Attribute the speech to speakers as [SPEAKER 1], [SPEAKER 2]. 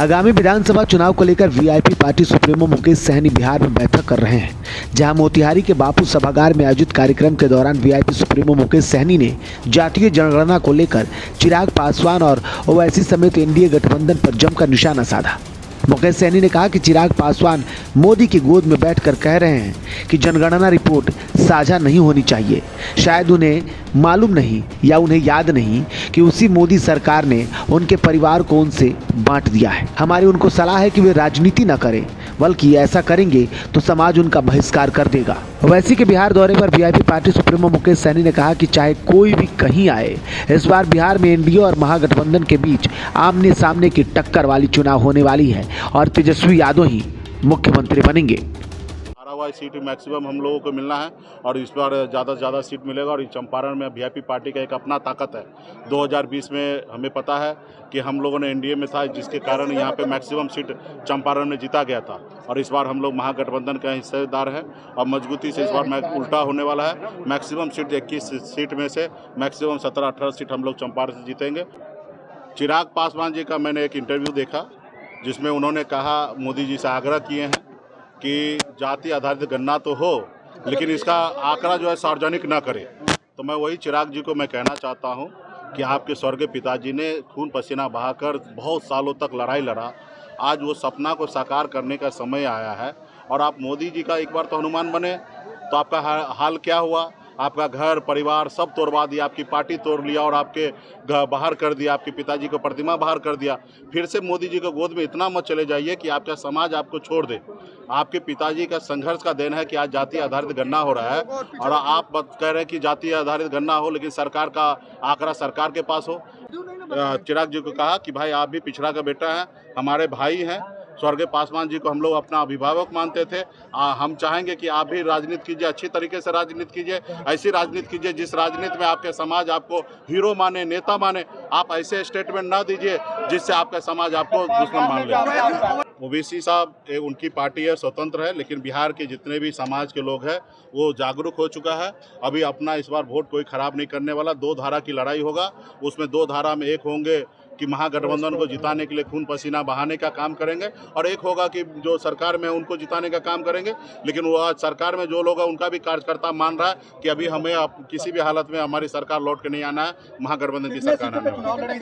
[SPEAKER 1] आगामी विधानसभा चुनाव को लेकर VIP party supremo Mukesh Sahani Bihar में बैठक कर रहे हैं। जहां मोतिहारी के बापू सभागार में आयोजित कार्यक्रम के दौरान वीआईपी सुप्रीमो मुकेश सहनी ने जातीय जनगणना को लेकर चिराग पासवान और ओवैसी समेत एनडीए गठबंधन पर जमकर निशाना साधा। मुकेश सहनी ने कहा कि चिराग पासवान मोदी की गोद में बैठकर कह रहे हैं कि जनगणना रिपोर्ट साझा नहीं होनी चाहिए। शायद उन्हें मालूम नहीं या उन्हें याद नहीं कि उसी मोदी सरकार ने उनके परिवार को उनसे बांट दिया है। हमारी उनको सलाह है कि वे राजनीति न करें, बल्कि ऐसा करेंगे तो समाज उनका बहिष्कार कर देगा। ओवैसी के बिहार दौरे पर VIP party supremo Mukesh Sahani ने कहा कि चाहे कोई भी कहीं आए, इस बार बिहार में एनडीए और महागठबंधन के बीच आमने सामने की टक्कर वाली चुनाव होने वाली है और तेजस्वी यादव ही मुख्यमंत्री बनेंगे।
[SPEAKER 2] सीट मैक्सिमम हम लोगों को मिलना है और इस बार ज़्यादा से ज़्यादा सीट मिलेगा। और चंपारण में वीआईपी पार्टी का एक अपना ताकत है। 2020 में हमें पता है कि हम लोगों ने एनडीए में था, जिसके कारण यहाँ पे मैक्सिमम सीट चंपारण में जीता गया था। और इस बार हम लोग महागठबंधन का हिस्सेदार हैं और मजबूती से इस बार उल्टा होने वाला है। मैक्सिमम सीट 21 सीट में से मैक्सिमम 17-18 सीट हम लोग चंपारण से जीतेंगे। चिराग पासवान जी का मैंने एक इंटरव्यू देखा जिसमें उन्होंने कहा, मोदी जी से आग्रह किए हैं कि जाति आधारित गणना तो हो, लेकिन इसका आंकड़ा जो है सार्वजनिक ना करे। तो मैं वही चिराग जी को मैं कहना चाहता हूं कि आपके स्वर्गीय पिताजी ने खून पसीना बहाकर बहुत सालों तक लड़ाई लड़ा। आज वो सपना को साकार करने का समय आया है और आप मोदी जी का एक बार तो हनुमान बने, तो आपका हाल क्या हुआ? आपका घर परिवार सब तोड़वा दिया, आपकी पार्टी तोड़ लिया और आपके घर बाहर कर दिया, आपके पिताजी को प्रतिमा बाहर कर दिया। फिर से मोदी जी को गोद में इतना मत चले जाइए कि आपका समाज आपको छोड़ दे। आपके पिताजी का संघर्ष का देन है कि आज जाति आधारित गणना हो रहा है और आप कह रहे हैं कि जाति आधारित गणना हो, लेकिन सरकार का आंकड़ा सरकार के पास हो। चिराग जी को कहा कि भाई आप भी पिछड़ा का बेटा है, हमारे भाई हैं। स्वर्गीय पासवान जी को हम लोग अपना अभिभावक मानते थे। हम चाहेंगे कि आप भी राजनीति कीजिए, अच्छी तरीके से राजनीति कीजिए, ऐसी राजनीति कीजिए जिस राजनीति में आपके समाज आपको हीरो माने, नेता माने। आप ऐसे स्टेटमेंट ना दीजिए जिससे आपका समाज आपको दुश्मन मान ले। ओवैसी साहब उनकी पार्टी है, स्वतंत्र है, लेकिन बिहार के जितने भी समाज के लोग हैं वो जागरूक हो चुका है। अभी अपना इस बार वोट कोई खराब नहीं करने वाला। 2 धारा की लड़ाई होगा, उसमें 2 धारा में एक होंगे कि महागठबंधन को जिताने के लिए खून पसीना बहाने का काम करेंगे और एक होगा कि जो सरकार में उनको जिताने का काम करेंगे। लेकिन वो आज सरकार में जो लोग हैं उनका भी कार्यकर्ता मान रहा है कि अभी हमें किसी भी हालत में हमारी सरकार लौट के नहीं आना है, महागठबंधन की सरकार आने वाली है।